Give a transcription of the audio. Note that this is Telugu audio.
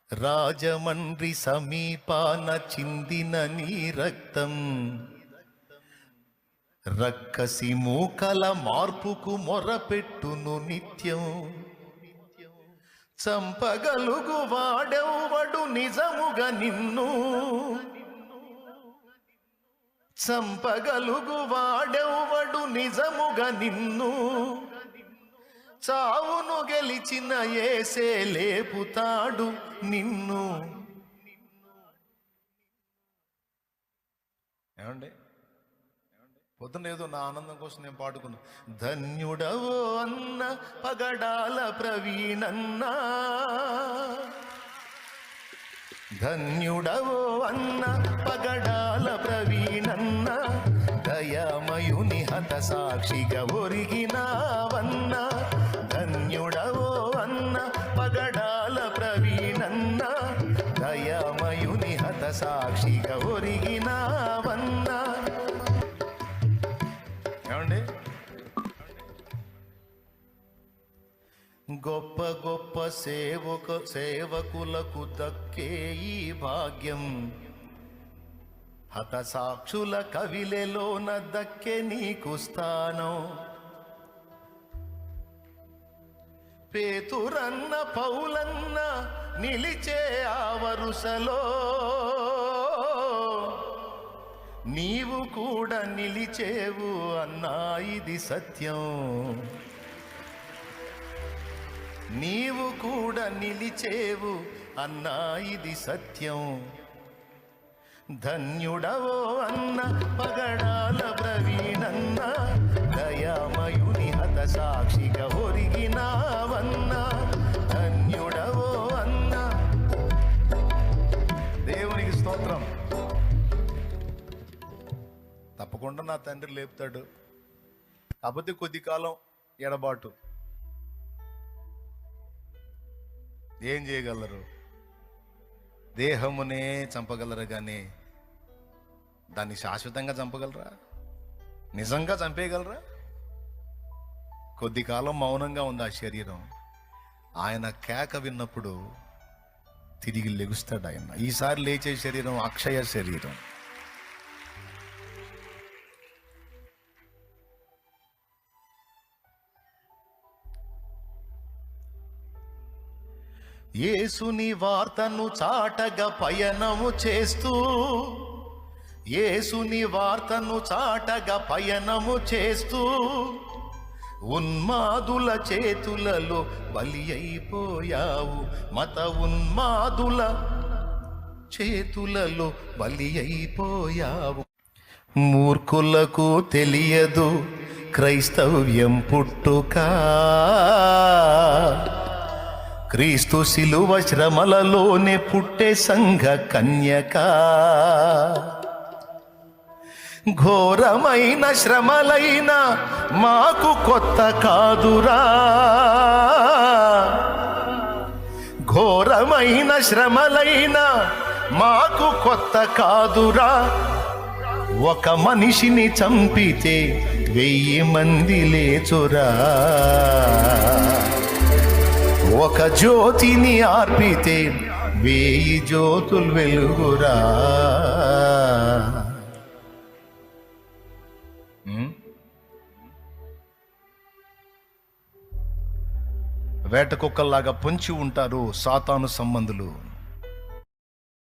రాజమండ్రి సమీపాన చిందిన నీ రక్తం రక్కసి మూకల మార్పుకు మొరపెట్టును నిత్యం. చంపగలుగు వాడెవ్వడు నిజముగా నిన్ను, చంపగలుగు వాడెవ్వడు నిజముగా నిన్ను. చావును గెలిచిన యేసే లేపుతాడు నిన్ను. ఏమండి, పొద్దున ఏదో నా ఆనందం కోసం నేను పాడుకున్నా. ధన్యుడవో అన్న పగడాల ప్రవీణన్నా, ధన్యుడవో అన్న పగడాల ప్రవీణన్న, దయామయుని హత సాక్షిగా ఒరిగినావన్న. ధన్యుడవో అన్న పగడాల ప్రవీణన్న, దయామయుని హత సాక్షిగా ఒరిగినావన్న. ఏమండి, గొప్ప గొప్ప సేవకులకు దక్కే ఈ భాగ్యం, హతసాక్షుల కవిలెలోన దక్కే నీకు స్థానం. పేతురన్న పౌలన్న నిలిచే ఆ వరుసలో, నీవు కూడా నిలిచేవు అన్నా ఇది సత్యం. నీవు కూడా నిలిచేవు అన్నా ఇది సత్యం. ధన్యుడవో అన్న పగడాల ప్రవీణన్న, దయామయుని హత సాక్షిగా ఒరిగినావన్న. ధన్యుడవో అన్న. దేవునికి స్తోత్రం. తప్పకుండా నా తండ్రి లేపుతాడు, కాకపోతే కొద్ది కాలం ఎడబాటు. ఏం చేయగలరు? దేహమునే చంపగలరు కానీ దాన్ని శాశ్వతంగా చంపగలరా? నిజంగా చంపేయగలరా? కొద్ది కాలం మౌనంగా ఉంది ఆ శరీరం. ఆయన కేక విన్నప్పుడు తిరిగి లెగుస్తాడు ఆయన. ఈసారి లేచే శరీరం అక్షయ శరీరం. యేసుని వార్తను చాటగా పయనము చేస్తూ, యేసుని వార్తను చాటగా పయనము చేస్తూ, ఉన్మాదుల చేతులలో బలి అయిపోయావు. మత ఉన్మాదుల చేతులలో బలి అయిపోయావు. మూర్ఖులకు తెలియదు క్రైస్తవ్యం పుట్టుక, క్రీస్తు శిలువ శ్రమలలోనే పుట్టే సంఘ కన్యక. ఘోరమైన శ్రమలైన మాకు కొత్త కాదురా, ఘోరమైన శ్రమలైన మాకు కొత్త కాదురా. ఒక మనిషిని చంపితే 1000 మంది లేచురా, ఒక జ్యోతిని ఆర్పితే 1000 జ్యోతులు వెలుగురా. వేట కుక్కల్లాగా పొంచి ఉంటారు సాతాను సంబంధులు.